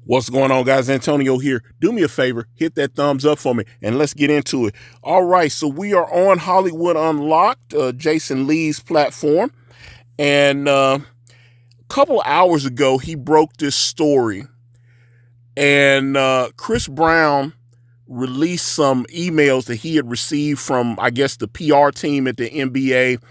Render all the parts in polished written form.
What's going on, guys? Antonio here. Do me a favor, hit that thumbs up for me, and let's get into it. All right, so we are on Hollywood Unlocked, Jason Lee's platform, and a couple hours ago, he broke this story, and Chris Brown released some emails that he had received from, I guess, the PR team at the NBA.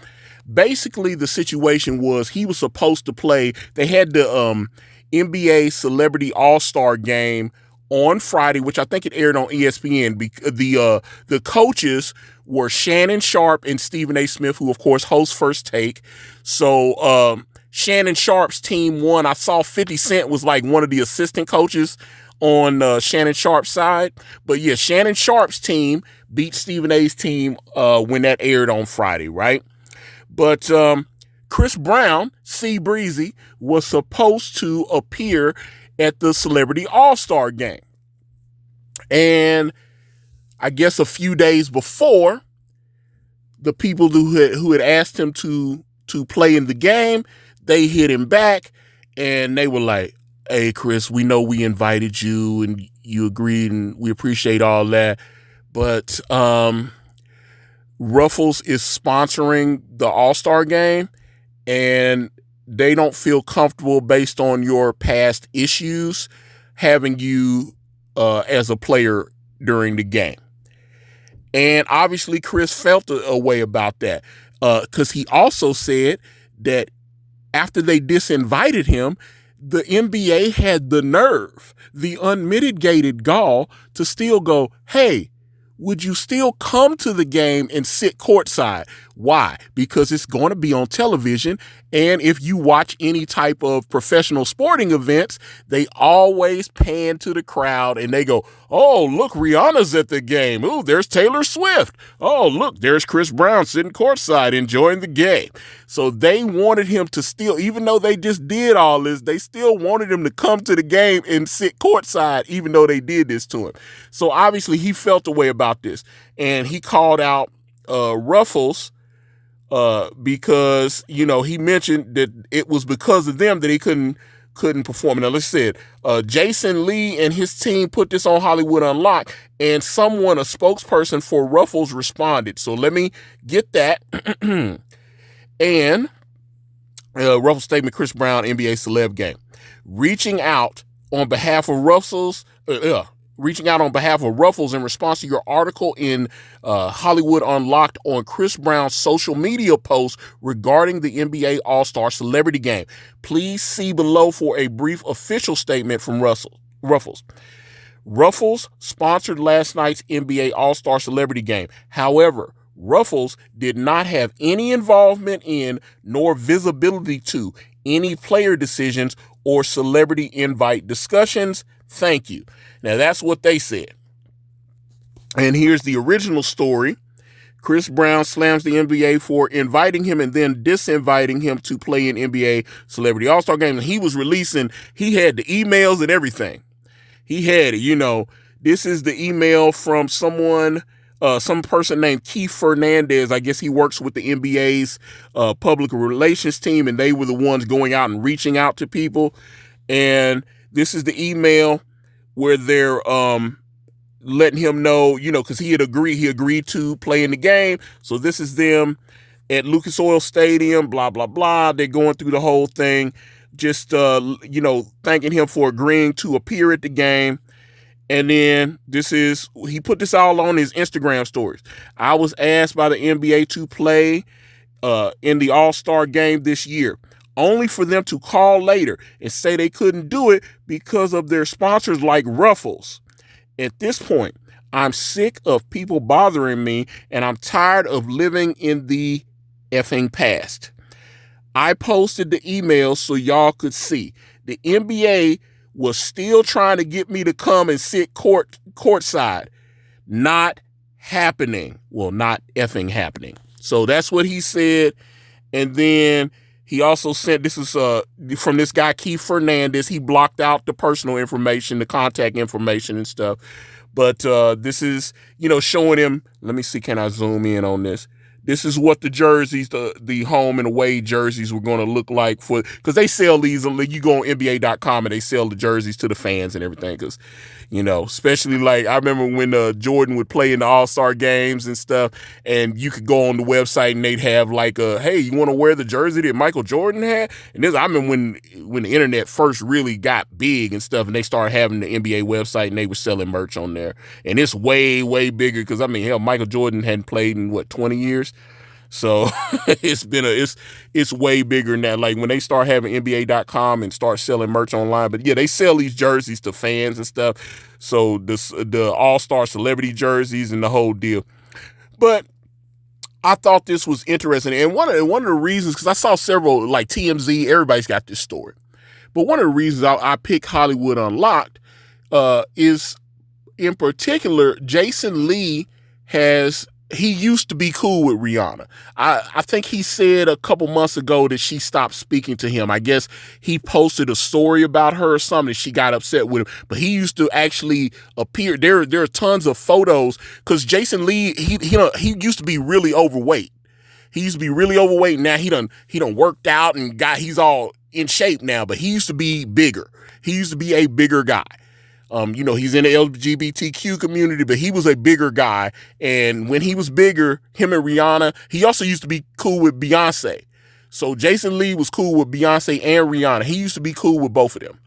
Basically, the situation was he was supposed to play. They had the NBA Celebrity All-Star Game on Friday, which I think it aired on ESPN. The coaches were Shannon Sharpe and Stephen A. Smith, who of course hosts First Take. So Shannon Sharpe's team won. I saw 50 Cent was like one of the assistant coaches on Shannon Sharpe's side. But yeah, Shannon Sharpe's team beat Stephen A's team when that aired on Friday, right? But Chris Brown, C Breezy, was supposed to appear at the Celebrity All-Star Game. And I guess a few days before, the people who had asked him to play in the game, they hit him back and they were like, "Hey, Chris, we know we invited you and you agreed and we appreciate all that. But Ruffles is sponsoring the All-Star Game and they don't feel comfortable based on your past issues having you as a player during the game." And obviously Chris felt a way about that because he also said that after they disinvited him, the NBA had the nerve, the unmitigated gall to still go, "Hey, would you still come to the game and sit courtside?" Why? Because it's going to be on television. And if you watch any type of professional sporting events, they always pan to the crowd and they go, "Oh, look, Rihanna's at the game. Oh, there's Taylor Swift. Oh, look, there's Chris Brown sitting courtside enjoying the game." So they wanted him to still, even though they just did all this, they still wanted him to come to the game and sit courtside, even though they did this to him. So obviously he felt a way about this. And he called out Ruffles because, he mentioned that it was because of them that he couldn't perform. Now, let's say Jason Lee and his team put this on Hollywood Unlocked, and a spokesperson for Ruffles, responded. So let me get that. And Ruffles statement: Chris Brown, NBA celeb game. Reaching out on behalf of Ruffles in response to your article in Hollywood Unlocked on Chris Brown's social media post regarding the NBA All-Star Celebrity Game. Please see below for a brief official statement from Ruffles. Ruffles sponsored last night's NBA All-Star Celebrity Game. However, Ruffles did not have any involvement in nor visibility to any player decisions or celebrity invite discussions. Thank you. Now, that's what they said. And here's the original story. Chris Brown slams the NBA for inviting him and then disinviting him to play in NBA Celebrity All-Star Game. And he had the emails and everything. He had it, This is the email from some person named Keith Fernandez. I guess he works with the NBA's public relations team, and they were the ones going out and reaching out to people. And this is the email where they're letting him know, because he agreed to play in the game. So this is them at Lucas Oil Stadium, blah, blah, blah. They're going through the whole thing, just, thanking him for agreeing to appear at the game. And then he put this all on his Instagram stories. I was asked by the NBA to play in the All-Star Game this year, only for them to call later and say they couldn't do it because of their sponsors like Ruffles. At this point, I'm sick of people bothering me and I'm tired of living in the effing past. I posted the email so y'all could see. The NBA was still trying to get me to come and sit courtside. Not happening. Well, not effing happening. So that's what he said. And then he also sent, this is from this guy, Keith Fernandez. He blocked out the personal information, the contact information and stuff. But this is, showing him, let me see, can I zoom in on this? This is what the jerseys, the home and away jerseys were going to look like for, because they sell these. You go on NBA.com and they sell the jerseys to the fans and everything. Because, especially like I remember when Jordan would play in the All-Star games and stuff, and you could go on the website and they'd have like, hey, you want to wear the jersey that Michael Jordan had? And I remember when the internet first really got big and stuff, and they started having the NBA website and they were selling merch on there, and it's way, way bigger because hell, Michael Jordan hadn't played in 20 years. So it's way bigger than that. Like when they start having NBA.com and start selling merch online, but yeah, they sell these jerseys to fans and stuff. So the All-Star celebrity jerseys and the whole deal. But I thought this was interesting, and one of the reasons, because I saw several like TMZ, everybody's got this story, but one of the reasons I picked Hollywood Unlocked is in particular Jason Lee he used to be cool with Rihanna. I think he said a couple months ago that she stopped speaking to him. I guess he posted a story about her or something. She got upset with him. But he used to actually appear. There are tons of photos because Jason Lee, he used to be really overweight. He used to be really overweight. Now he done worked out and he's all in shape now. But he used to be bigger. He used to be a bigger guy. He's in the LGBTQ community, but he was a bigger guy. And when he was bigger, him and Rihanna, he also used to be cool with Beyonce. So Jason Lee was cool with Beyonce and Rihanna. He used to be cool with both of them.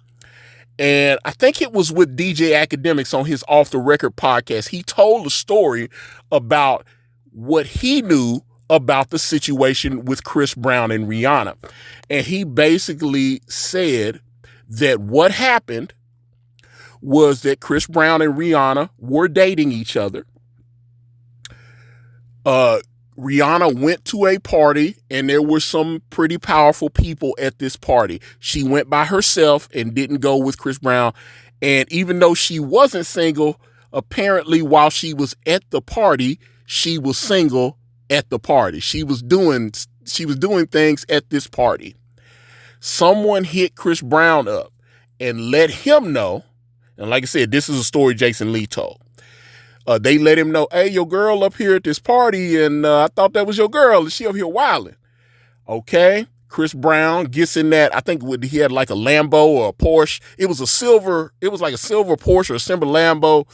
And I think it was with DJ Academics on his Off the Record podcast. He told a story about what he knew about the situation with Chris Brown and Rihanna. And he basically said that what happened was that Chris Brown and Rihanna were dating each other. Rihanna went to a party and there were some pretty powerful people at this party. She went by herself and didn't go with Chris Brown. And even though she wasn't single, apparently while she was at the party, she was single at the party. She was doing things at this party. Someone hit Chris Brown up and let him know. And like I said, this is a story Jason Lee told. They let him know, hey, your girl up here at this party, and I thought that was your girl, and she up here wilding. Okay, Chris Brown gets in that, I think he had like a Lambo or a Porsche. It was like a silver Porsche or a silver Lambo,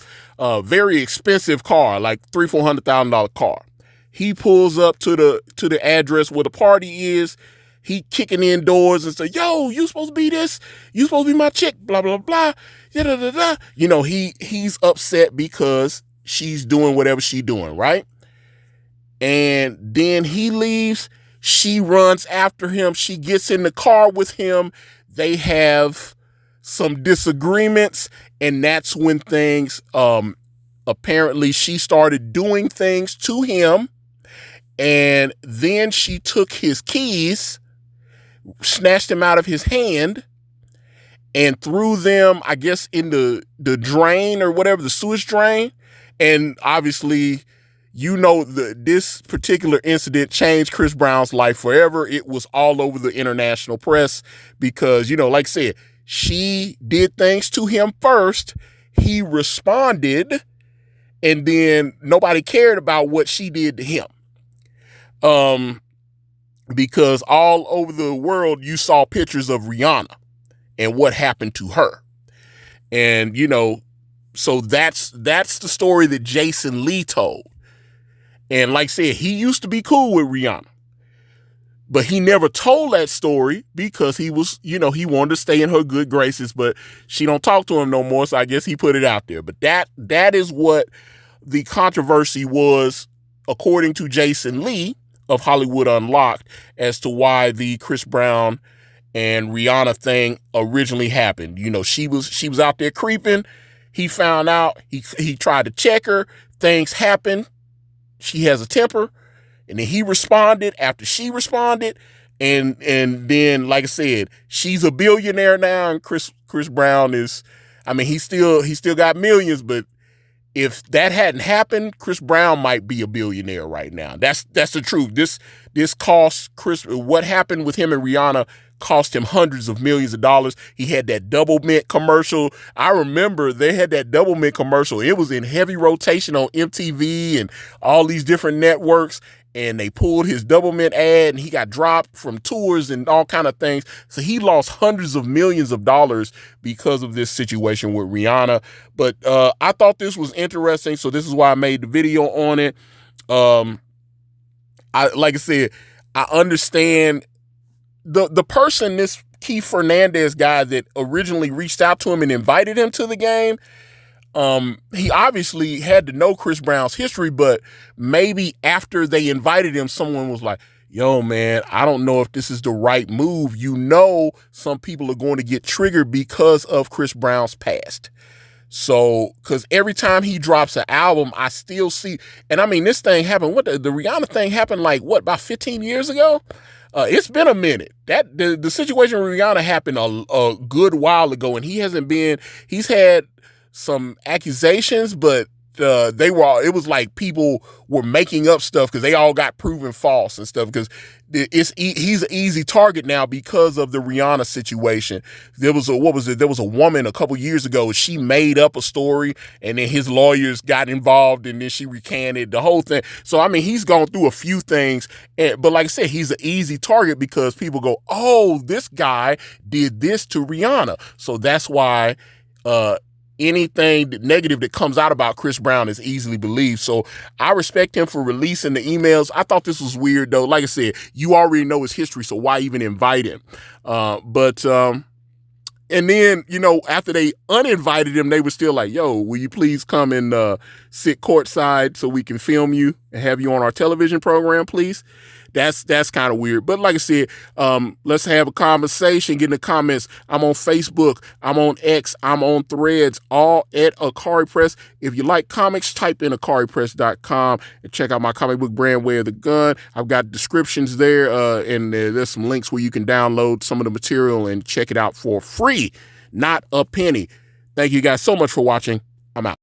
very expensive car, like $300,000-$400,000 car. He pulls up to the address where the party is. He kicking in doors and say, yo, you supposed to be this? You supposed to be my chick, blah, blah, blah. Da-da-da-da. He's upset because she's doing whatever she's doing, right? And then he leaves. She runs after him. She gets in the car with him. They have some disagreements. And that's when things, apparently she started doing things to him. And then she took his keys, snatched them out of his hand, and threw them, I guess, in the drain or whatever, the sewage drain. And obviously, this particular incident changed Chris Brown's life forever. It was all over the international press because, like I said, she did things to him first. He responded, and then nobody cared about what she did to him. Because all over the world, you saw pictures of Rihanna and what happened to her. And, so that's the story that Jason Lee told. And like I said, he used to be cool with Rihanna, but he never told that story because he was, he wanted to stay in her good graces, but she don't talk to him no more. So I guess he put it out there. But that is what the controversy was, according to Jason Lee of Hollywood Unlocked, as to why the Chris Brown and Rihanna thing originally happened. She was out there creeping. He found out. He tried to check her. Things happened. She has a temper, and then he responded after she responded, and then, like I said, she's a billionaire now, and Chris Brown is, he still got millions, but if that hadn't happened, Chris Brown might be a billionaire right now. That's the truth. This cost Chris, what happened with him and Rihanna cost him hundreds of millions of dollars. He had that double mint commercial. I remember they had that double mint commercial. It was in heavy rotation on MTV and all these different networks. And they pulled his double mint ad and he got dropped from tours and all kind of things. So he lost hundreds of millions of dollars because of this situation with Rihanna. But I thought this was interesting. So this is why I made the video on it. Like I said, I understand the person, this Keith Fernandez guy that originally reached out to him and invited him to the game. He obviously had to know Chris Brown's history, but maybe after they invited him, someone was like, yo, man, I don't know if this is the right move. You know, some people are going to get triggered because of Chris Brown's past. So, because every time he drops an album, I still see, and I mean, this thing happened, the Rihanna thing happened like, about 15 years ago? It's been a minute. That the situation with Rihanna happened a good while ago, and he's had some accusations, but it was like people were making up stuff because they all got proven false and stuff, because he's an easy target now because of the Rihanna situation. There was a woman a couple years ago, she made up a story and then his lawyers got involved and then she recanted the whole thing. So I mean, he's gone through a few things, but like I said, he's an easy target because people go, oh, this guy did this to Rihanna. So that's why anything negative that comes out about Chris Brown is easily believed. So I respect him for releasing the emails. I thought this was weird, though. Like I said, you already know his history, so why even invite him? And then, after they uninvited him, they were still like, yo, will you please come and sit courtside so we can film you and have you on our television program, please? That's kind of weird. But like I said, let's have a conversation, get in the comments. I'm on Facebook, I'm on X, I'm on Threads, all at Ikari Press. If you like comics, type in IkariPress.com and check out my comic book brand, Way of the Gun. I've got descriptions there, and there's some links where you can download some of the material and check it out for free, not a penny. Thank you guys so much for watching. I'm out.